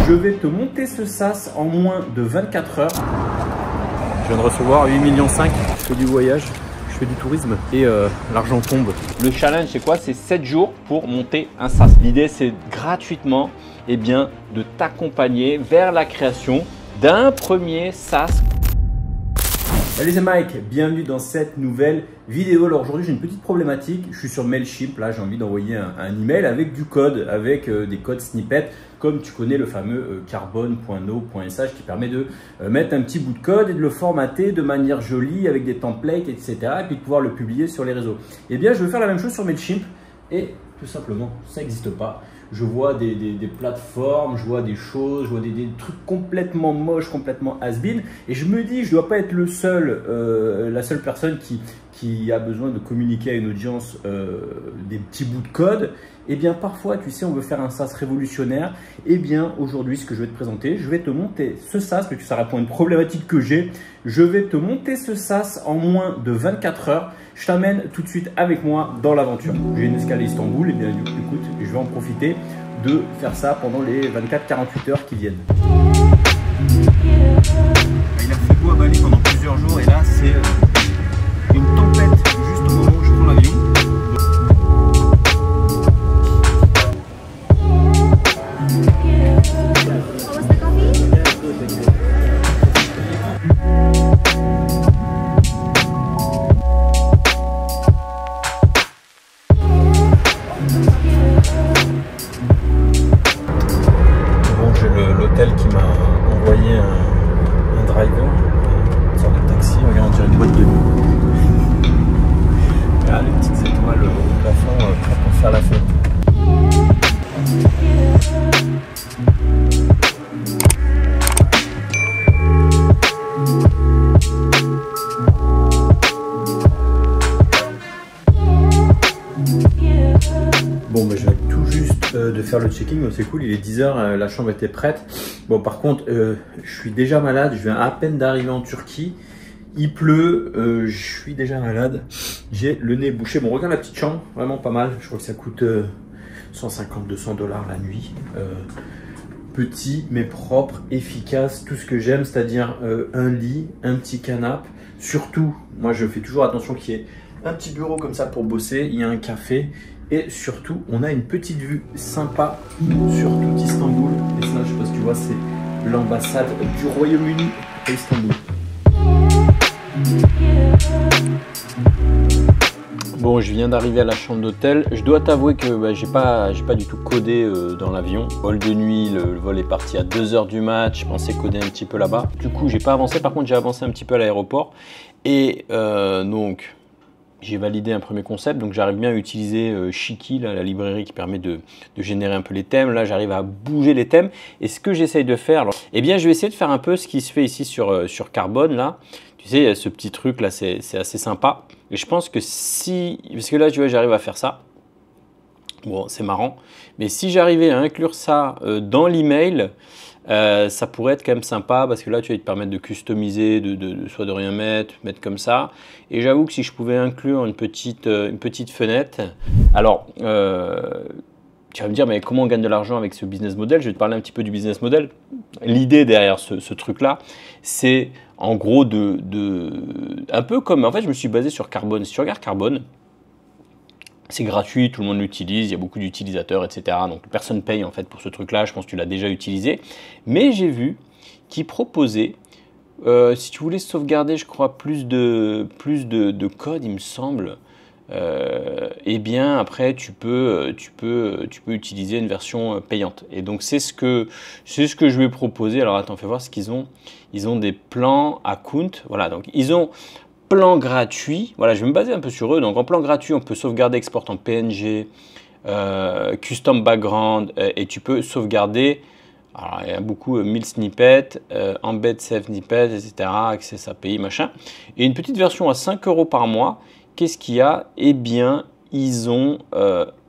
Je vais te monter ce SaaS en moins de 24 heures. Je viens de recevoir 8,5 millions. Je fais du voyage, je fais du tourisme et l'argent tombe. Le challenge, c'est quoi? C'est 7 jours pour monter un SaaS. L'idée, c'est gratuitement de t'accompagner vers la création d'un premier SaaS. Salut, c'est Mike, bienvenue dans cette nouvelle vidéo. Alors aujourd'hui, j'ai une petite problématique. Je suis sur Mailchimp, là j'ai envie d'envoyer un email avec du code, avec des codes snippets, comme tu connais le fameux carbone.no.sh qui permet de mettre un petit bout de code et de le formater de manière jolie avec des templates, etc. et puis de pouvoir le publier sur les réseaux. Eh bien, je veux faire la même chose sur Mailchimp et tout simplement, ça n'existe pas. Je vois des plateformes, je vois des choses, je vois des trucs complètement moches, complètement has-been. Et je me dis, je ne dois pas être le seul, la seule personne qui a besoin de communiquer à une audience des petits bouts de code. Eh bien, parfois, tu sais, on veut faire un SaaS révolutionnaire. Eh bien, aujourd'hui, ce que je vais te présenter, je vais te monter ce SaaS, parce que ça répond à une problématique que j'ai. Je vais te monter ce SaaS en moins de 24 heures. Je t'amène tout de suite avec moi dans l'aventure. J'ai une escale à Istanbul, et bien, écoute, je vais en profiter de faire ça pendant les 24-48 heures qui viennent. Il a fait beau à Bali pendant plusieurs jours, et là, c'est une tempête juste au moment où je prends l'avion. L'hôtel qui m'a envoyé un driver, une sorte de taxi, regarde, on dirait une boîte de nuit. Regarde les petites étoiles au plafond, prêt pour faire la fête. Bon, mais je vais tout juste de faire le checking, donc c'est cool, il est 10 h, la chambre était prête. Bon, par contre, je suis déjà malade, je viens à peine d'arriver en Turquie, il pleut, je suis déjà malade, j'ai le nez bouché. Bon, regarde la petite chambre, vraiment pas mal, je crois que ça coûte 150-200 $ la nuit. Petit, mais propre, efficace, tout ce que j'aime, c'est-à-dire un lit, un petit canapé. Surtout, moi je fais toujours attention qu'il y ait un petit bureau comme ça pour bosser, il y a un café. Et surtout, on a une petite vue sympa sur tout Istanbul. Et ça, je sais pas si tu vois, c'est l'ambassade du Royaume-Uni à Istanbul. Bon, je viens d'arriver à la chambre d'hôtel. Je dois t'avouer que j'ai pas du tout codé dans l'avion. Vol de nuit, le vol est parti à 2 h du mat. Je pensais coder un petit peu là-bas. Du coup, j'ai pas avancé. Par contre, j'ai avancé un petit peu à l'aéroport. Et donc, j'ai validé un premier concept, donc j'arrive bien à utiliser Shiki, là, la librairie qui permet de générer un peu les thèmes. Là, j'arrive à bouger les thèmes. Et ce que j'essaye de faire, alors, eh bien, je vais essayer de faire un peu ce qui se fait ici sur Carbone, là. Tu sais, il y a ce petit truc là, c'est assez sympa. Et je pense que si, parce que là, tu vois, j'arrive à faire ça. Bon, c'est marrant. Mais si j'arrivais à inclure ça dans l'email, ça pourrait être quand même sympa parce que là, tu vas te permettre de customiser, soit de rien mettre comme ça. Et j'avoue que si je pouvais inclure une petite fenêtre, alors tu vas me dire, mais comment on gagne de l'argent avec ce business model? Je vais te parler un petit peu du business model. L'idée derrière ce truc-là, c'est en gros un peu comme, en fait, je me suis basé sur Carbone. Si tu regardes Carbone, c'est gratuit, tout le monde l'utilise, il y a beaucoup d'utilisateurs, etc. Donc personne ne paye en fait pour ce truc-là, je pense que tu l'as déjà utilisé. Mais j'ai vu qu'ils proposaient, si tu voulais sauvegarder, je crois, plus de code, il me semble, eh bien après tu peux utiliser une version payante. Et donc c'est ce que je vais proposer. Alors attends, fais voir ce qu'ils ont. Ils ont des plans account, voilà, donc ils ont plan gratuit, voilà, je vais me baser un peu sur eux. Donc en plan gratuit, on peut sauvegarder, exporter en PNG, custom background, et tu peux sauvegarder. Alors, il y a beaucoup 1000 snippets, embed save snippets, etc., access API, machin. Et une petite version à 5 € par mois. Qu'est-ce qu'il y a? Eh bien, ils ont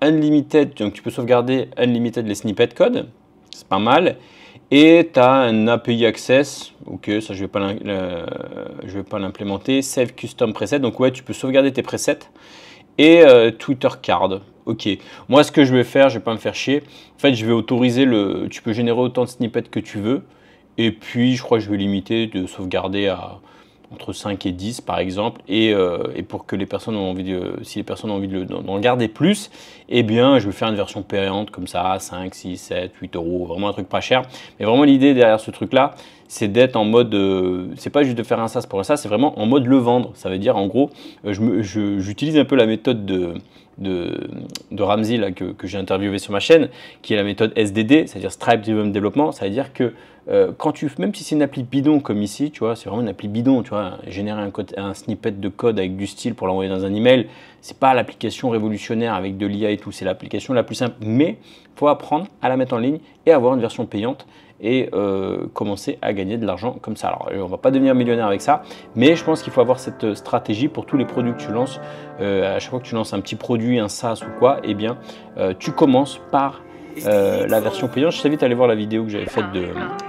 Unlimited, donc tu peux sauvegarder Unlimited les snippets code, c'est pas mal. Et tu as un API Access, ok, ça je vais pas l'implémenter. Save Custom Preset, donc ouais, tu peux sauvegarder tes presets. Et Twitter Card, ok. Moi, ce que je vais faire, je vais pas me faire chier. En fait, je vais autoriser tu peux générer autant de snippets que tu veux. Et puis, je crois que je vais limiter de sauvegarder à entre 5 et 10 par exemple, et pour que les personnes ont envie si les personnes ont envie d'en garder plus, eh bien je vais faire une version payante comme ça, 5, 6, 7, 8 euros, vraiment un truc pas cher. Mais vraiment l'idée derrière ce truc là, c'est d'être en mode, c'est pas juste de faire un SaaS pour un SaaS, c'est vraiment en mode le vendre. Ça veut dire en gros, j'utilise un peu la méthode de Ramsey là, que j'ai interviewé sur ma chaîne, qui est la méthode SDD, c'est-à-dire Stripe Driven Development. Ça veut dire que même si c'est une appli bidon comme ici, tu vois, c'est vraiment une appli bidon, tu vois, générer un snippet de code avec du style pour l'envoyer dans un email, c'est pas l'application révolutionnaire avec de l'IA et tout, c'est l'application la plus simple, mais il faut apprendre à la mettre en ligne et avoir une version payante et commencer à gagner de l'argent comme ça. Alors, on va pas devenir millionnaire avec ça, mais je pense qu'il faut avoir cette stratégie pour tous les produits que tu lances. À chaque fois que tu lances un petit produit, un SaaS ou quoi, eh bien, tu commences par la version payante. Je t'invite à aller voir la vidéo que j'avais faite de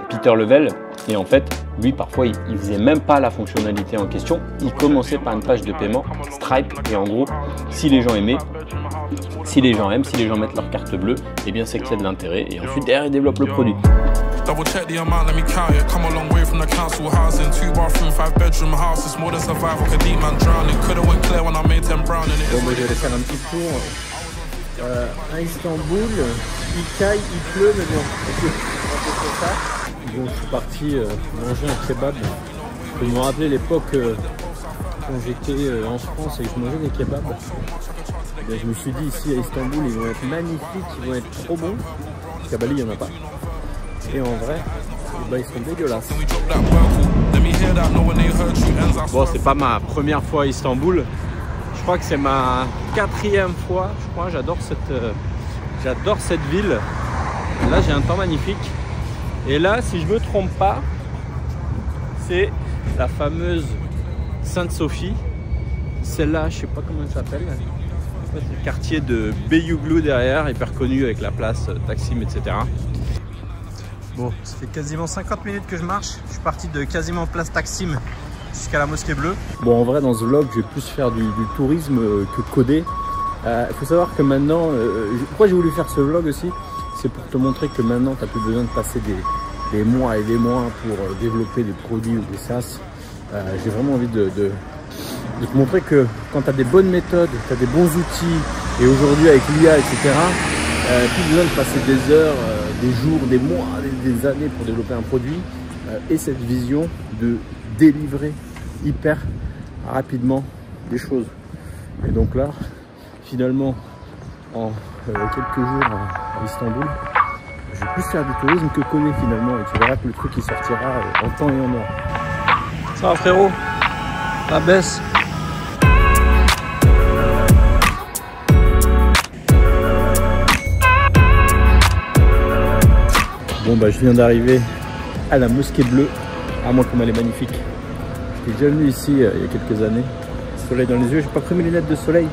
Peter Level. Et en fait, lui, parfois, il faisait même pas la fonctionnalité en question. Il commençait par une page de paiement Stripe. Et en gros, si les gens aimaient, si les gens mettent leur carte bleue, eh bien, c'est qu'il y a de l'intérêt. Et ensuite, derrière, ils développent le produit. Double check the amount, let me count it. Come a long way from the council housing. 2 bathroom, 5 bedroom house. It's more than survival, like a deep man drowning. Coulda went clear when I made 10 brown in it. Bon, moi, je vais aller faire un petit tour à Istanbul. Il caille, il pleut, mais bon, ça. Bon, je suis parti manger un kebab. Je me rappelais l'époque quand j'étais en France et que je mangeais des kebabs. Et je me suis dit, ici à Istanbul, ils vont être magnifiques, ils vont être trop bons. Parce qu'à Bali, il n'y en a pas. Et en vrai, bah, ils sont dégueulasses. Bon, c'est pas ma première fois à Istanbul. Je crois que c'est ma 4e fois. Je crois, j'adore cette ville. Là, j'ai un temps magnifique. Et là, si je me trompe pas, c'est la fameuse Sainte-Sophie. Celle-là, je sais pas comment elle s'appelle. C'est le quartier de Beyoğlu derrière, hyper connu avec la place Taksim, etc. Bon, ça fait quasiment 50 minutes que je marche. Je suis parti de quasiment place Taksim jusqu'à la Mosquée Bleue. Bon, en vrai, dans ce vlog, je vais plus faire du tourisme que coder. Il faut savoir que maintenant, pourquoi j'ai voulu faire ce vlog aussi, c'est pour te montrer que maintenant, tu n'as plus besoin de passer des mois et des mois pour développer des produits ou des SaaS. J'ai vraiment envie de te montrer que quand tu as des bonnes méthodes, tu as des bons outils, et aujourd'hui avec l'IA, etc., plus besoin de passer des heures, des jours, des mois, des années pour développer un produit, et cette vision de délivrer hyper rapidement des choses. Et donc là, finalement, en quelques jours à Istanbul, je vais plus faire du tourisme que coder finalement, et tu verras que le truc il sortira en temps et en heure. Ça va frérot? La baisse. Bon bah je viens d'arriver à la Mosquée Bleue. Ah moi comme elle est magnifique. J'étais déjà venu ici il y a quelques années. Soleil dans les yeux, j'ai pas pris mes lunettes de soleil.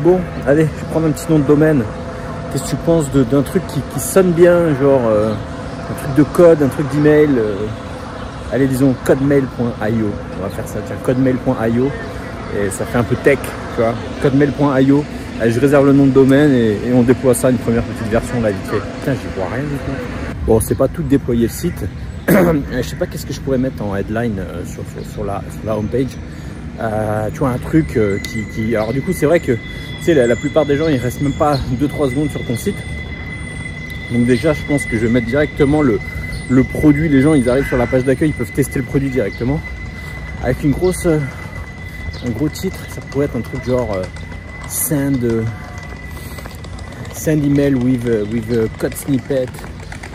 Bon, allez, je vais prendre un petit nom de domaine. Qu'est-ce que tu penses d'un truc qui sonne bien, genre un truc de code, un truc d'email allez, disons codemail.io. On va faire ça, tiens, codemail.io. Et ça fait un peu tech, tu vois. Codemail.io. Je réserve le nom de domaine et on déploie ça, une première petite version là, vite fait. Putain, j'y vois rien du tout. Bon, c'est pas tout déployer le site. Je sais pas qu'est-ce que je pourrais mettre en headline sur la homepage. Tu vois, un truc qui... Alors du coup, c'est vrai que tu sais, la plupart des gens, ils restent même pas 2-3 secondes sur ton site. Donc déjà, je pense que je vais mettre directement le produit. Les gens, ils arrivent sur la page d'accueil, ils peuvent tester le produit directement. Avec un gros titre, ça pourrait être un truc genre send email with code snippet,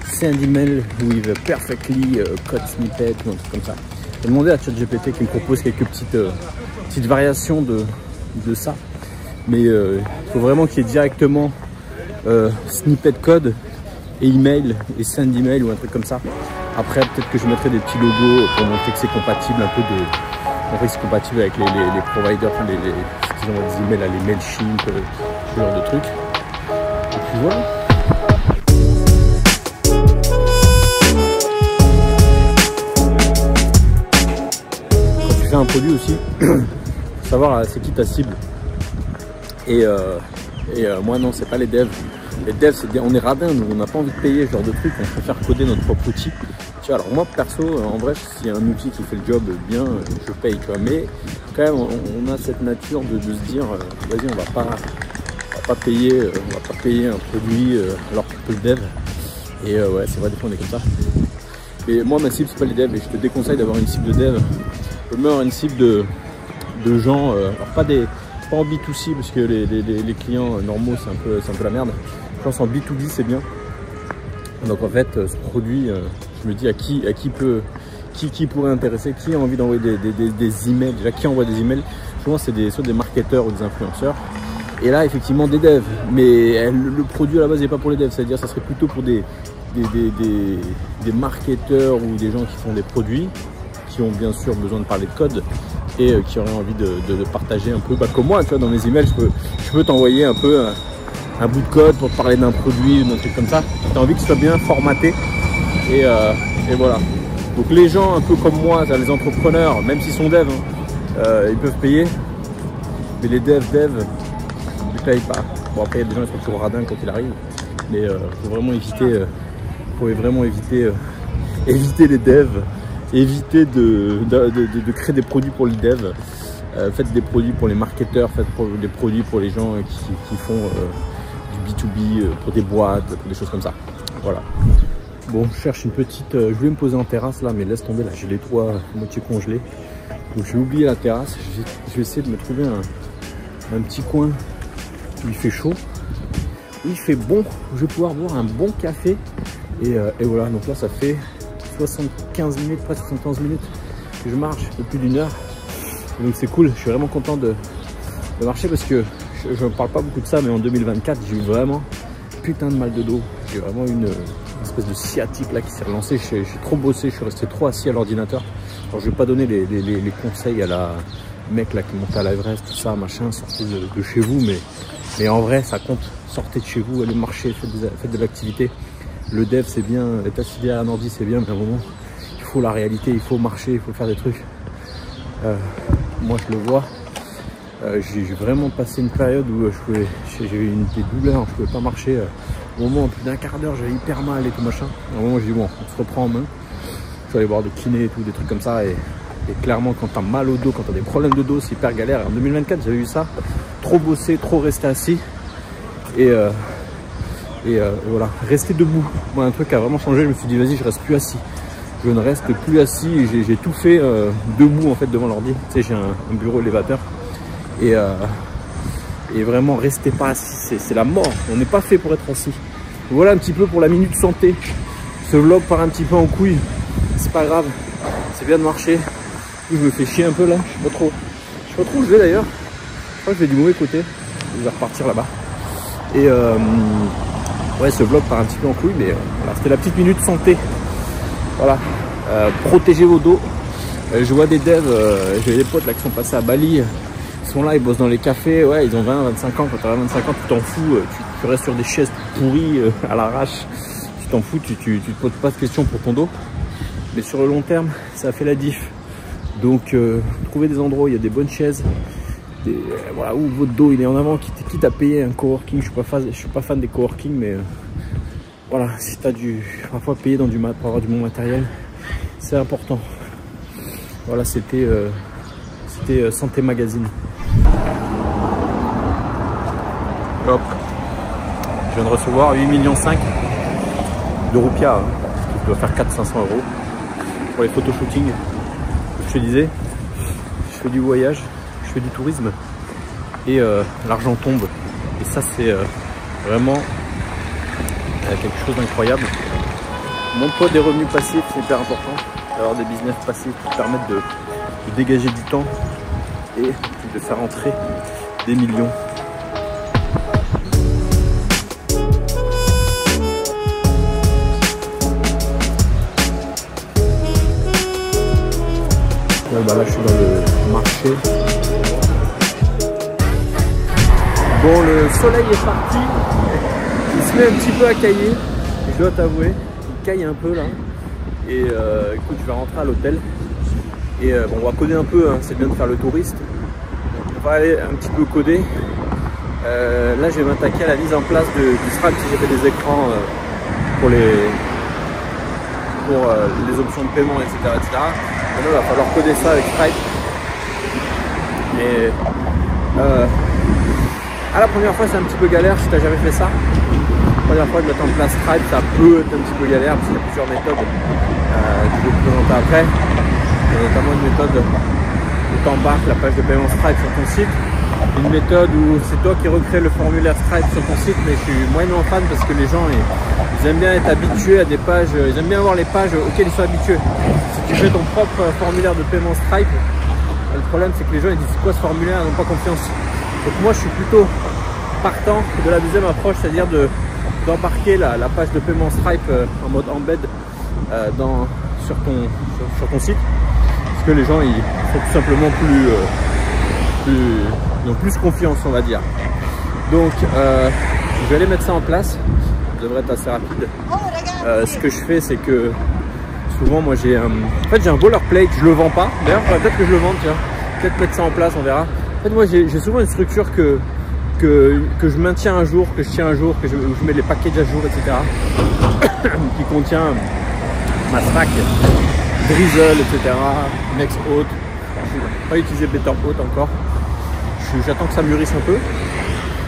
send email with perfectly code snippet, ou un truc comme ça. J'ai demandé à ChatGPT qui me propose quelques petites variations de ça. Mais il faut vraiment qu'il y ait directement snippet code et email et send email ou un truc comme ça. Après peut-être que je mettrai des petits logos pour montrer que c'est compatible un peu c'est compatible avec les providers, enfin ce qu'ils envoient des emails à les Mailchimp, ce genre de trucs. Et puis voilà. Quand tu fais un produit aussi, faut savoir c'est qui ta cible. Et Et moi non, c'est pas les devs. Les devs, on est radins, nous, on n'a pas envie de payer ce genre de truc, on préfère coder notre propre outil. Tu vois, alors moi perso, en vrai, s'il y a un outil qui fait le job bien, je paye, tu vois. Mais quand même, on a cette nature de se dire, vas-y, on va pas payer un produit alors qu'on peut le dev. Et ouais, c'est vrai, des fois on est comme ça. Et moi, ma cible, c'est pas les devs, et je te déconseille d'avoir une cible de dev. Je peux avoir une cible de gens, alors pas en B2C, parce que les clients normaux, c'est un peu la merde. Je pense en B2B, c'est bien. Donc en fait, ce produit, je me dis à qui pourrait intéresser, qui a envie d'envoyer des emails, déjà qui envoie des emails. Souvent, c'est soit des marketeurs ou des influenceurs. Et là, effectivement, des devs. Mais le produit à la base n'est pas pour les devs, c'est-à-dire ça serait plutôt pour des marketeurs ou des gens qui font des produits, qui ont bien sûr besoin de parler de code et qui auraient envie de partager un peu, comme moi, tu vois, dans mes emails, je peux t'envoyer un peu un bout de code pour te parler d'un produit ou d'un truc comme ça. Tu as envie que ce soit bien formaté et voilà. Donc les gens un peu comme moi, les entrepreneurs, même s'ils sont devs, ils peuvent payer, mais les devs, ils payent pas. Bon, après, il y a des gens qui sont toujours radins quand il arrive, mais il faut vraiment éviter les devs. Évitez de créer des produits pour les devs, faites des produits pour les marketeurs, faites des produits pour les gens qui font du B2B, pour des boîtes, pour des choses comme ça. Voilà. Bon, je cherche une petite... je voulais me poser en terrasse là, mais laisse tomber, là j'ai les toits moitié congelés. Donc j'ai oublié la terrasse, je vais essayer de me trouver un petit coin où il fait chaud, où il fait bon, où je vais pouvoir boire un bon café. Et voilà, donc là ça fait 75 minutes, presque 75 minutes que je marche, un peu plus d'une heure. Donc c'est cool, je suis vraiment content de marcher parce que je ne parle pas beaucoup de ça, mais en 2024 j'ai eu vraiment putain de mal de dos. J'ai vraiment une espèce de sciatique là qui s'est relancée. J'ai trop bossé, je suis resté trop assis à l'ordinateur. Alors je vais pas donner les conseils à la mec là qui monte à l'Everest, tout ça, machin, sortez de chez vous, mais en vrai ça compte. Sortez de chez vous, allez marcher, faites de l'activité. Le dev c'est bien, être assis derrière un ordi c'est bien, mais à un moment il faut la réalité, il faut marcher, il faut faire des trucs. Moi je le vois, j'ai vraiment passé une période où j'ai eu des douleurs, je pouvais pas marcher. Au moment, en plus d'un quart d'heure, j'avais hyper mal et tout machin. À un moment j'ai dit bon, on se reprend en main. Je suis allé voir des kinés et tout, des trucs comme ça. Et clairement quand t'as mal au dos, quand t'as des problèmes de dos, c'est hyper galère. En 2024 j'avais eu ça, trop bossé, trop resté assis. Et voilà, rester debout. Moi, un truc a vraiment changé, je me suis dit vas-y, je reste plus assis. Je ne reste plus assis et j'ai tout fait debout en fait devant l'ordi. Tu sais, j'ai un bureau élévateur et vraiment restez pas assis, c'est la mort. On n'est pas fait pour être assis. Voilà un petit peu pour la minute santé. Ce vlog part un petit peu en couille, c'est pas grave, c'est bien de marcher. Je me fais chier un peu là, je sais pas trop où je vais d'ailleurs. Je crois que je vais du mauvais côté, je vais repartir là-bas. Et ouais, ce vlog part un petit peu en couille, mais voilà, c'était la petite minute santé. Voilà, protégez vos dos. Je vois des devs, j'ai des potes là qui sont passés à Bali. Ils sont là, ils bossent dans les cafés. Ouais, ils ont 20, 25 ans. Quand tu as 25 ans, tu t'en fous. Tu restes sur des chaises pourries à l'arrache. Tu t'en fous, tu te poses pas de questions pour ton dos. Mais sur le long terme, ça fait la diff. Donc, trouvez des endroits où il y a des bonnes chaises. Voilà, où votre dos il est en avant, quitte à payer un coworking. Je suis pas fan des coworking, mais voilà, si tu as parfois payer dans du mat pour avoir du bon matériel, c'est important. Voilà, c'était Santé Magazine. Hop, je viens de recevoir 8,5 millions de roupias, hein, qui doit faire 400-500 € pour les photoshootings. Je te disais, je fais du voyage, je fais du tourisme et l'argent tombe. Et ça c'est vraiment quelque chose d'incroyable. Montre-toi des revenus passifs, c'est hyper important. Avoir des business passifs qui te permettent de dégager du temps et de faire entrer des millions. Ouais, bah là je suis dans le marché. Bon, le soleil est parti. Il se met un petit peu à cailler. Je dois t'avouer, il caille un peu là. Et écoute, je vais rentrer à l'hôtel. Et bon, on va coder un peu, hein. C'est bien de faire le touriste. On va aller un petit peu coder. Là, je vais m'attaquer à la mise en place du Stripe si j'ai fait des écrans pour les options de paiement, etc. Maintenant, il va falloir coder ça avec Stripe. Et la première fois, c'est un petit peu galère si tu n'as jamais fait ça. La première fois de mettre en place Stripe, ça peut être un petit peu galère parce qu'il y a plusieurs méthodes que je vais vous présenter après. Il y a notamment une méthode où tu embarques la page de paiement Stripe sur ton site. Une méthode où c'est toi qui recrée le formulaire Stripe sur ton site, mais je suis moyennement fan parce que les gens ils aiment bien être habitués à des pages, ils aiment bien avoir les pages auxquelles ils sont habitués. Si tu fais ton propre formulaire de paiement Stripe, le problème c'est que les gens ils disent c'est quoi ce formulaire, ils n'ont pas confiance. Donc moi je suis plutôt partant de la deuxième approche, c'est-à-dire d'embarquer la page de paiement Stripe en mode embed sur ton site, parce que les gens ils sont tout simplement ils ont plus confiance, on va dire. Donc je vais aller mettre ça en place, ça devrait être assez rapide. Ce que je fais c'est que souvent moi j'ai un boilerplate, je le vends pas, d'ailleurs peut-être que je le vends, tiens, peut-être mettre ça en place, on verra. En fait moi j'ai souvent une structure que je maintiens un jour, que je tiens un jour, où je mets les packages à jour, etc. qui contient ma stack, Drizzle, etc. Nexthost. Je n'ai pas utilisé Betterhost encore. J'attends que ça mûrisse un peu.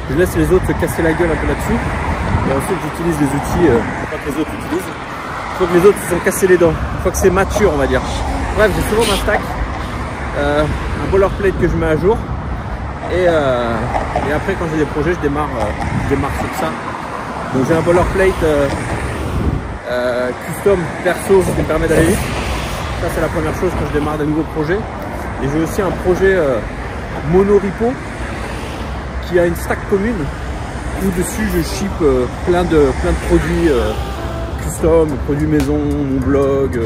Je laisse les autres se casser la gueule un peu là-dessus. Et ensuite j'utilise les outils que les autres utilisent. Une fois que les autres se sont cassés les dents, une fois que c'est mature, on va dire. Bref, j'ai souvent ma stack, un boilerplate que je mets à jour. Et après quand j'ai des projets, je démarre sur ça. Donc j'ai un boilerplate custom perso qui me permet d'aller vite. Ça c'est la première chose quand je démarre des nouveaux projets. Et j'ai aussi un projet monorepo qui a une stack commune où dessus je ship plein de produits custom, produits maison, mon blog,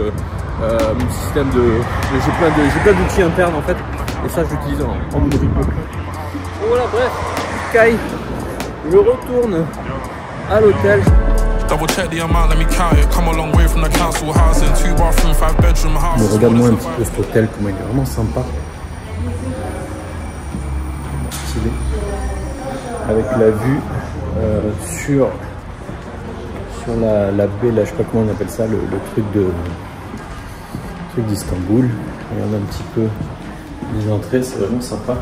mon système j'ai plein d'outils internes en fait, et ça j'utilise en monorepo. Voilà, bref, Kai, je retourne à l'hôtel. Mais regarde-moi un petit peu cet hôtel, comment il est vraiment sympa. Stylé. Avec la vue sur la baie, là, je sais pas comment on appelle ça, le truc d'Istanbul. Regarde un petit peu les entrées, c'est vraiment sympa.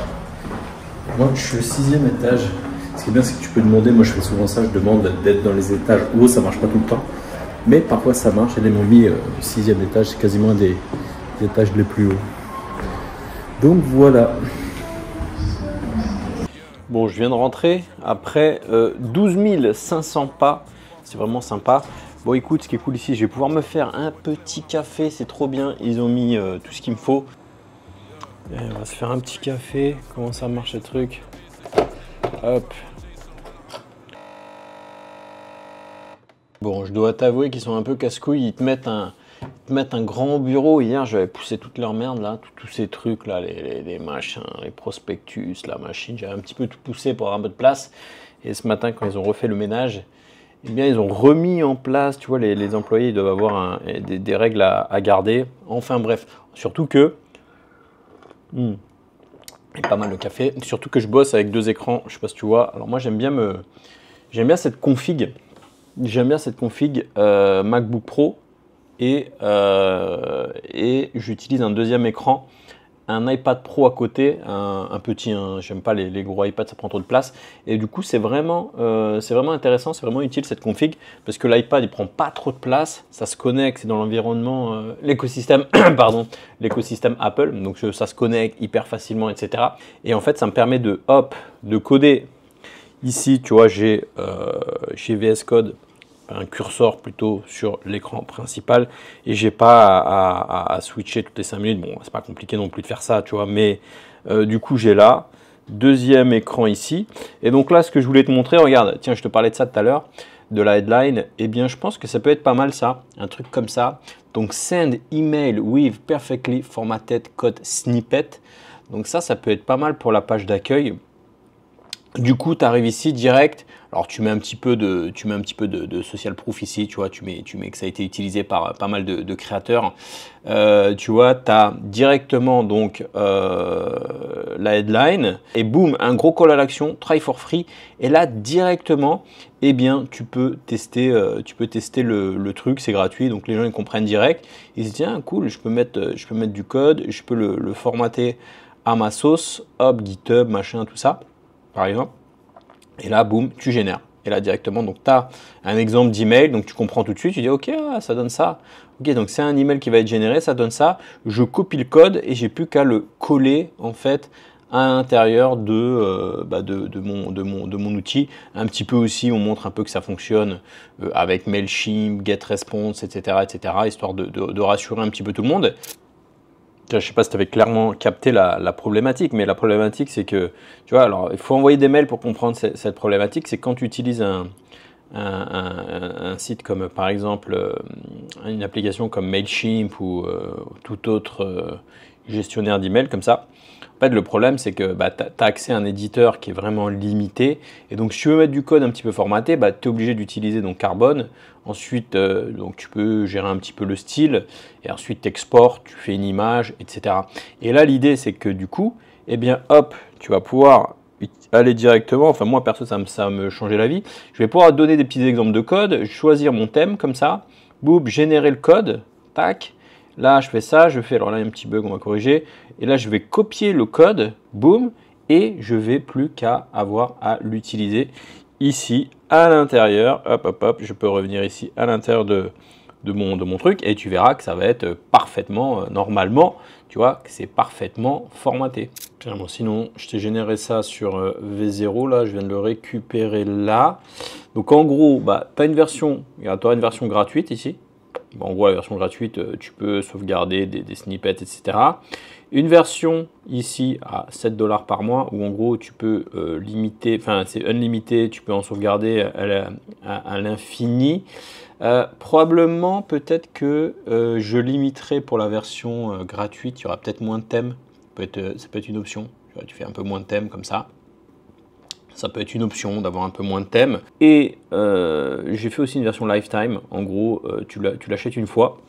Moi, je suis au 6e étage. Ce qui est bien, c'est que tu peux demander, moi je fais souvent ça, je demande d'être dans les étages hauts, ça marche pas tout le temps. Mais parfois ça marche, et ils m'ont mis au 6e étage, c'est quasiment des étages les plus hauts. Donc voilà. Bon, je viens de rentrer après 12 500 pas, c'est vraiment sympa. Bon écoute, ce qui est cool ici, je vais pouvoir me faire un petit café, c'est trop bien, ils ont mis tout ce qu'il me faut. Et on va se faire un petit café, comment ça marche le truc? Hop. Bon, je dois t'avouer qu'ils sont un peu casse-couilles, ils te mettent un grand bureau. Hier, j'avais poussé toute leur merde là, tous ces trucs là, les machins, les prospectus, la machine, j'avais un petit peu tout poussé pour avoir un peu de place. Et ce matin, quand ils ont refait le ménage, eh bien, ils ont remis en place, tu vois, les employés, ils doivent avoir des règles à garder. Enfin bref, surtout que... Et pas mal de café, surtout que je bosse avec 2 écrans, je sais pas si tu vois. Alors moi j'aime bien cette config, MacBook Pro et j'utilise un 2e écran, un iPad Pro à côté, un petit, j'aime pas les gros iPads, ça prend trop de place. Et du coup c'est vraiment intéressant, c'est vraiment utile cette config parce que l'iPad il prend pas trop de place, ça se connecte, c'est dans l'environnement, l'écosystème pardon, l'écosystème Apple, donc ça se connecte hyper facilement, etc. Et en fait ça me permet de coder. Ici tu vois j'ai VS Code, un curseur plutôt sur l'écran principal et j'ai pas à switcher toutes les 5 minutes. Bon, c'est pas compliqué non plus de faire ça, tu vois, mais du coup j'ai là 2e écran ici. Et donc là, ce que je voulais te montrer, regarde, tiens, je te parlais de ça tout à l'heure, de la headline. Eh bien, je pense que ça peut être pas mal ça, un truc comme ça. Donc send email with perfectly formatted code snippet. Donc ça peut être pas mal pour la page d'accueil. Du coup, tu arrives ici direct, Alors tu mets un petit peu de social proof ici, tu vois, tu mets que ça a été utilisé par pas mal de créateurs. Tu vois, tu as directement donc la headline et boum, un gros call à l'action, try for free. Et là directement, eh bien, tu peux tester le truc, c'est gratuit, donc les gens ils comprennent direct. Ils se disent tiens cool, je peux mettre du code, je peux le formater à ma sauce, hop, GitHub, machin, tout ça, par exemple. Et là, boum, tu génères. Et là, directement, donc tu as un exemple d'email, donc tu comprends tout de suite, tu dis ok, ça donne ça. Ok, donc c'est un email qui va être généré, ça donne ça. Je copie le code et j'ai plus qu'à le coller en fait à l'intérieur de mon outil. Un petit peu aussi, on montre un peu que ça fonctionne avec Mailchimp, GetResponse, etc., histoire de rassurer un petit peu tout le monde. Je ne sais pas si tu avais clairement capté la problématique, mais la problématique, c'est que, tu vois, alors il faut envoyer des mails pour comprendre cette problématique. C'est quand tu utilises un site comme, par exemple, une application comme Mailchimp ou tout autre gestionnaire d'email comme ça. En fait, le problème, c'est que tu as accès à un éditeur qui est vraiment limité. Et donc, si tu veux mettre du code un petit peu formaté, tu es obligé d'utiliser donc Carbon. Ensuite, donc tu peux gérer un petit peu le style. Et ensuite, tu exportes, tu fais une image, etc. Et là, l'idée, c'est que du coup, eh bien, hop, tu vas pouvoir aller directement. Enfin, moi, perso, ça me changeait la vie. Je vais pouvoir donner des petits exemples de code, choisir mon thème comme ça. Boum, générer le code. Tac. Là, je fais ça, alors là, il y a un petit bug, on va corriger. Et là, je vais copier le code, boum, et je vais plus qu'à avoir à l'utiliser ici, à l'intérieur. Hop, hop, hop, je peux revenir ici, à l'intérieur de mon truc, et tu verras que ça va être parfaitement, normalement, tu vois, que c'est parfaitement formaté. Clairement, sinon, je t'ai généré ça sur V0, là, je viens de le récupérer là. Donc, en gros, tu as une version, tu auras une version gratuite ici. Bon, en gros, la version gratuite, tu peux sauvegarder des snippets, etc. Une version ici à 7 $ par mois où en gros tu peux limiter, enfin c'est unlimité, tu peux en sauvegarder à l'infini. Probablement peut-être que je limiterai pour la version gratuite, il y aura peut-être moins de thèmes, ça peut être une option, tu fais un peu moins de thèmes comme ça. Ça peut être une option d'avoir un peu moins de thèmes. Et j'ai fait aussi une version lifetime. En gros, tu l'achètes une fois.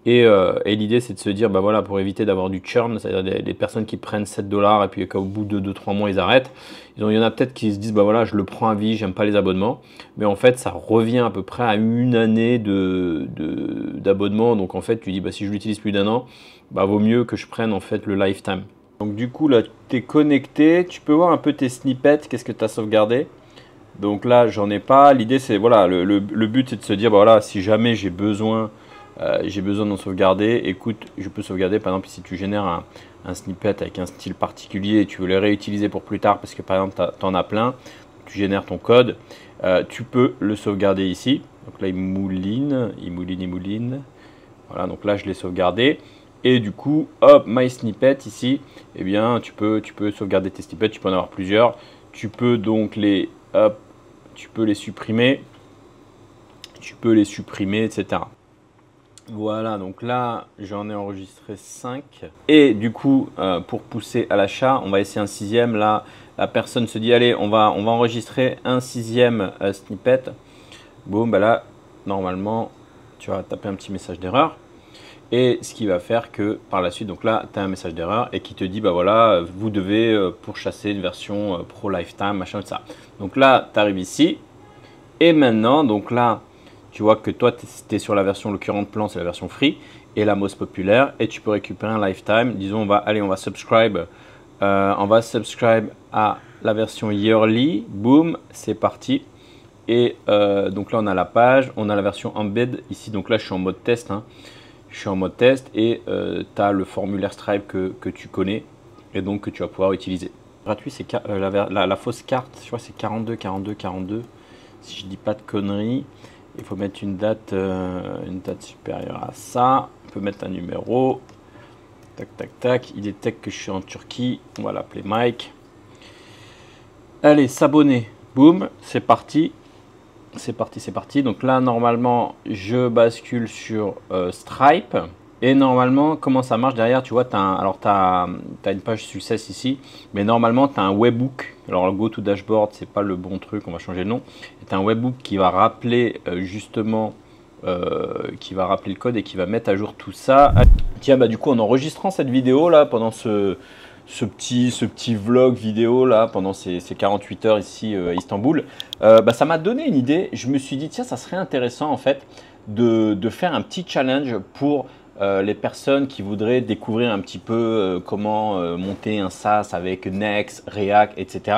Et l'idée, c'est de se dire, voilà, pour éviter d'avoir du churn, c'est-à-dire des personnes qui prennent 7 $ et puis qu'au bout de 2-3 mois, ils arrêtent. Il y en a peut-être qui se disent, voilà, je le prends à vie, j'aime pas les abonnements. Mais en fait, ça revient à peu près à une année d'abonnement. Donc en fait, tu dis, si je l'utilise plus d'1 an, vaut mieux que je prenne en fait le lifetime. Donc du coup là tu es connecté, tu peux voir un peu tes snippets, qu'est-ce que tu as sauvegardé. Donc là j'en ai pas, l'idée c'est voilà, le but c'est de se dire voilà, si jamais j'ai besoin d'en sauvegarder, écoute, je peux sauvegarder par exemple si tu génères un snippet avec un style particulier et tu veux le réutiliser pour plus tard parce que par exemple tu en as plein, tu génères ton code, tu peux le sauvegarder ici. Donc là il mouline. Voilà, donc là je l'ai sauvegardé. Et du coup, hop, My Snippet ici, eh bien, tu peux sauvegarder tes snippets, tu peux en avoir plusieurs. Tu peux donc les supprimer. Etc. Voilà, donc là, j'en ai enregistré 5. Et du coup, pour pousser à l'achat, on va essayer un 6e. Là, la personne se dit, allez, on va enregistrer un 6e snippet. Boum, là, normalement, tu vas taper un petit message d'erreur. Et ce qui va faire que par la suite, donc là, tu as un message d'erreur et qui te dit, voilà, vous devez pourchasser une version Pro Lifetime, machin, tout ça. Donc là, tu arrives ici. Et maintenant, donc là, tu vois que toi, tu es sur la version, le current plan, c'est la version free et la most populaire. Et tu peux récupérer un lifetime. Disons, on va subscribe à la version yearly. Boom, c'est parti. Et donc là, on a la page, on a la version embed ici. Donc là, je suis en mode test. Je suis en mode test et tu as le formulaire Stripe que tu connais et donc que tu vas pouvoir utiliser. Gratuit, c'est la fausse carte, je crois que c'est 42. Si je dis pas de conneries, il faut mettre une date supérieure à ça. On peut mettre un numéro. Tac. Il détecte que je suis en Turquie. On va l'appeler Mike. Allez, s'abonner. Boum, c'est parti. C'est parti. Donc là, normalement, je bascule sur Stripe. Et normalement, comment ça marche derrière? Tu vois, tu as une page success ici, mais normalement, tu as un webhook. Alors, le go to dashboard, c'est pas le bon truc, on va changer le nom. Tu as un webhook qui va rappeler justement, qui va rappeler le code et qui va mettre à jour tout ça. Tiens, bah du coup, en enregistrant cette vidéo là, pendant ce petit vlog vidéo là, pendant ces 48 heures ici à Istanbul, bah, ça m'a donné une idée. Je me suis dit, tiens, ça serait intéressant en fait de faire un petit challenge pour les personnes qui voudraient découvrir un petit peu comment monter un SaaS avec Next, React, etc.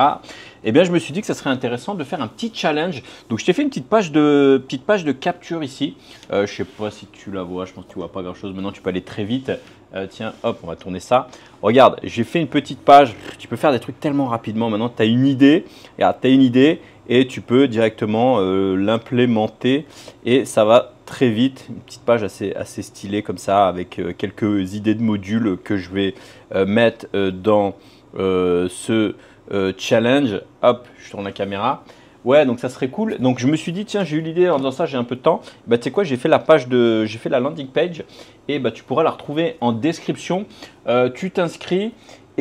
Eh bien, je me suis dit que ça serait intéressant de faire un petit challenge. Donc, je t'ai fait une petite page de capture ici. Je ne sais pas si tu la vois, je pense que tu ne vois pas grand-chose. Maintenant, tu peux aller très vite. Tiens, hop, on va tourner ça. Regarde, j'ai fait une petite page. Tu peux faire des trucs tellement rapidement. Maintenant, tu as une idée. Regarde, tu as une idée et tu peux directement l'implémenter et ça va très vite. Une petite page assez stylée comme ça avec quelques idées de modules que je vais mettre dans ce challenge. Hop, je tourne la caméra. Ouais, donc ça serait cool. Donc je me suis dit, tiens, j'ai eu l'idée en faisant ça, j'ai un peu de temps. Bah, tu sais quoi, j'ai fait la landing page et bah, tu pourras la retrouver en description. Tu t'inscris.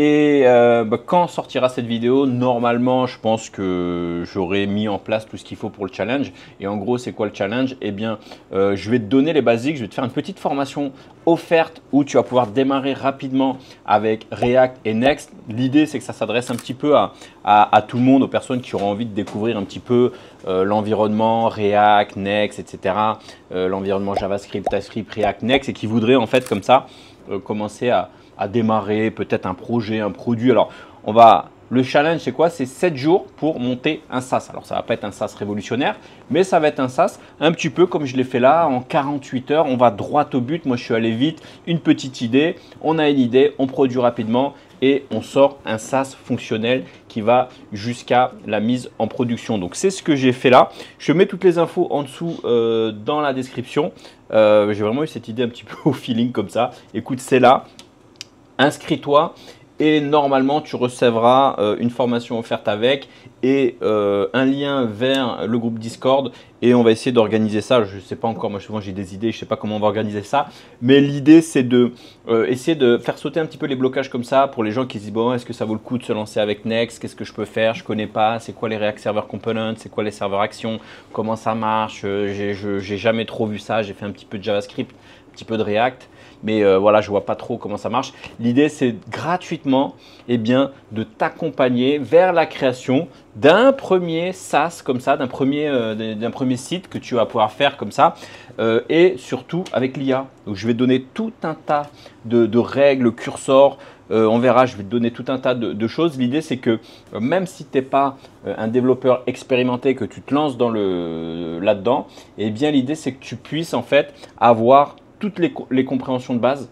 Et bah, quand sortira cette vidéo, normalement, je pense que j'aurai mis en place tout ce qu'il faut pour le challenge. Et en gros, c'est quoi le challenge? Eh bien, je vais te donner les basiques. Je vais te faire une petite formation offerte où tu vas pouvoir démarrer rapidement avec React et Next. L'idée, c'est que ça s'adresse un petit peu à tout le monde, aux personnes qui auront envie de découvrir un petit peu l'environnement React, Next, etc. L'environnement JavaScript, TypeScript, React, Next et qui voudraient en fait comme ça commencer à démarrer peut-être un projet, un produit. Alors, le challenge, c'est quoi? C'est 7 jours pour monter un SaaS. Alors, ça ne va pas être un SaaS révolutionnaire, mais ça va être un SaaS un petit peu comme je l'ai fait là, en 48 heures. On va droit au but. Moi, je suis allé vite. Une petite idée. On a une idée, on produit rapidement et on sort un SaaS fonctionnel qui va jusqu'à la mise en production. Donc, c'est ce que j'ai fait là. Je mets toutes les infos en dessous dans la description. J'ai vraiment eu cette idée un petit peu au feeling comme ça. Écoute, c'est là. Inscris-toi et normalement tu recevras une formation offerte avec et un lien vers le groupe Discord et on va essayer d'organiser ça. Je ne sais pas encore, moi souvent j'ai des idées, je ne sais pas comment on va organiser ça, mais l'idée c'est de essayer de faire sauter un petit peu les blocages comme ça pour les gens qui se disent bon, est-ce que ça vaut le coup de se lancer avec Next, qu'est-ce que je peux faire, je ne connais pas, c'est quoi les React Server Components, c'est quoi les serveurs Action, comment ça marche, j'ai jamais trop vu ça, j'ai fait un petit peu de JavaScript, un petit peu de React. Mais voilà, je ne vois pas trop comment ça marche. L'idée, c'est gratuitement de t'accompagner vers la création d'un premier SaaS comme ça, d'un premier site que tu vas pouvoir faire comme ça et surtout avec l'IA. Donc, je vais te donner tout un tas de règles, cursors. On verra, je vais te donner tout un tas de choses. L'idée, c'est que même si tu n'es pas un développeur expérimenté, que tu te lances là-dedans, eh bien, l'idée, c'est que tu puisses en fait avoir toutes les compréhensions de base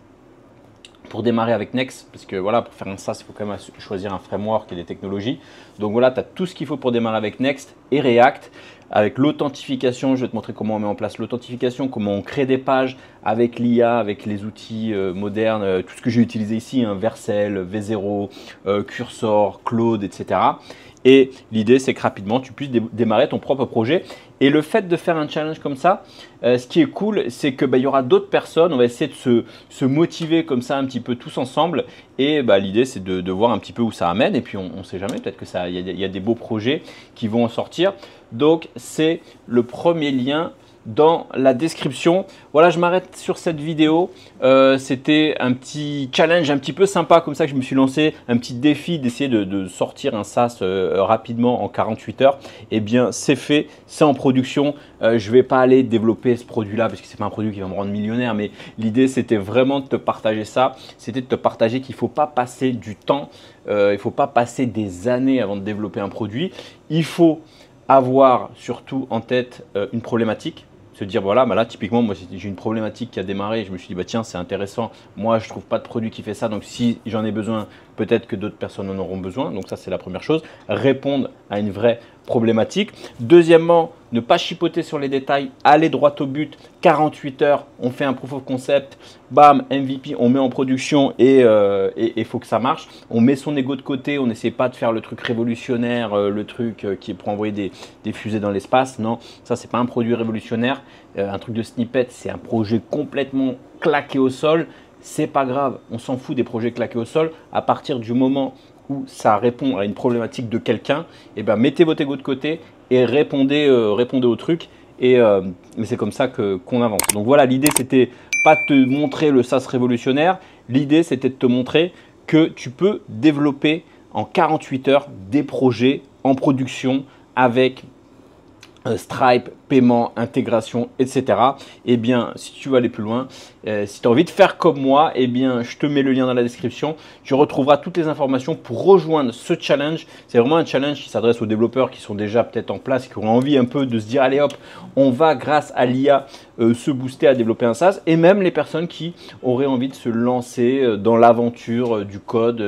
pour démarrer avec Next, parce que voilà, pour faire un SaaS, il faut quand même choisir un framework et des technologies. Donc voilà, tu as tout ce qu'il faut pour démarrer avec Next et React. Avec l'authentification, je vais te montrer comment on met en place l'authentification, comment on crée des pages avec l'IA, avec les outils modernes, tout ce que j'ai utilisé ici, hein, Vercel, V0, Cursor, Claude, etc. Et l'idée, c'est que rapidement, tu puisses démarrer ton propre projet. Et le fait de faire un challenge comme ça, ce qui est cool, c'est que y aura d'autres personnes. On va essayer de se motiver comme ça un petit peu tous ensemble. Et l'idée, c'est de voir un petit peu où ça amène. Et puis, on ne sait jamais, peut-être qu'il y a des beaux projets qui vont en sortir. Donc, c'est le premier lien dans la description. Voilà, je m'arrête sur cette vidéo. C'était un petit challenge un petit peu sympa comme ça que je me suis lancé, un petit défi d'essayer de sortir un SaaS rapidement en 48 heures. Eh bien, c'est fait, c'est en production. Je ne vais pas aller développer ce produit-là parce que ce n'est pas un produit qui va me rendre millionnaire, mais l'idée, c'était vraiment de te partager ça. C'était de te partager qu'il ne faut pas passer du temps, il ne faut pas passer des années avant de développer un produit. Il faut avoir surtout en tête une problématique. Se dire voilà, là typiquement moi j'ai une problématique qui a démarré, je me suis dit tiens c'est intéressant, moi je trouve pas de produit qui fait ça, donc si j'en ai besoin, peut-être que d'autres personnes en auront besoin. Donc ça c'est la première chose, répondre à une vraie problématique. Deuxièmement, ne pas chipoter sur les détails, aller droit au but. 48 heures, on fait un proof of concept, bam, MVP, on met en production et il faut que ça marche. On met son ego de côté, on n'essaie pas de faire le truc révolutionnaire, le truc qui est pour envoyer des fusées dans l'espace. Non, ça c'est pas un produit révolutionnaire. Un truc de snippet, c'est un projet complètement claqués au sol, c'est pas grave. On s'en fout des projets claqués au sol. À partir du moment où ça répond à une problématique de quelqu'un, eh ben, mettez votre ego de côté et répondez au truc. Mais c'est comme ça qu'on avance. Donc voilà, l'idée, c'était pas de te montrer le SaaS révolutionnaire. L'idée, c'était de te montrer que tu peux développer en 48 heures des projets en production avec Stripe, paiement, intégration, etc. Eh bien, si tu veux aller plus loin, si tu as envie de faire comme moi, eh bien, je te mets le lien dans la description. Tu retrouveras toutes les informations pour rejoindre ce challenge. C'est vraiment un challenge qui s'adresse aux développeurs qui sont déjà peut-être en place, qui ont envie un peu de se dire, allez hop, on va grâce à l'IA se booster à développer un SaaS. Et même les personnes qui auraient envie de se lancer dans l'aventure du code,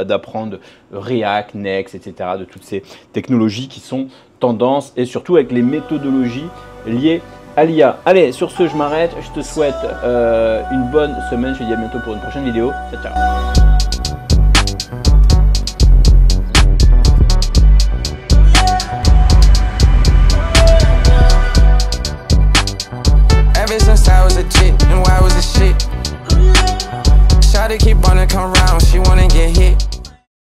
d'apprendre React, Next, etc. De toutes ces technologies qui sont tendance et surtout avec les méthodologies liées à l'IA. Allez, sur ce, je m'arrête. Je te souhaite une bonne semaine. Je te dis à bientôt pour une prochaine vidéo. Ciao, ciao.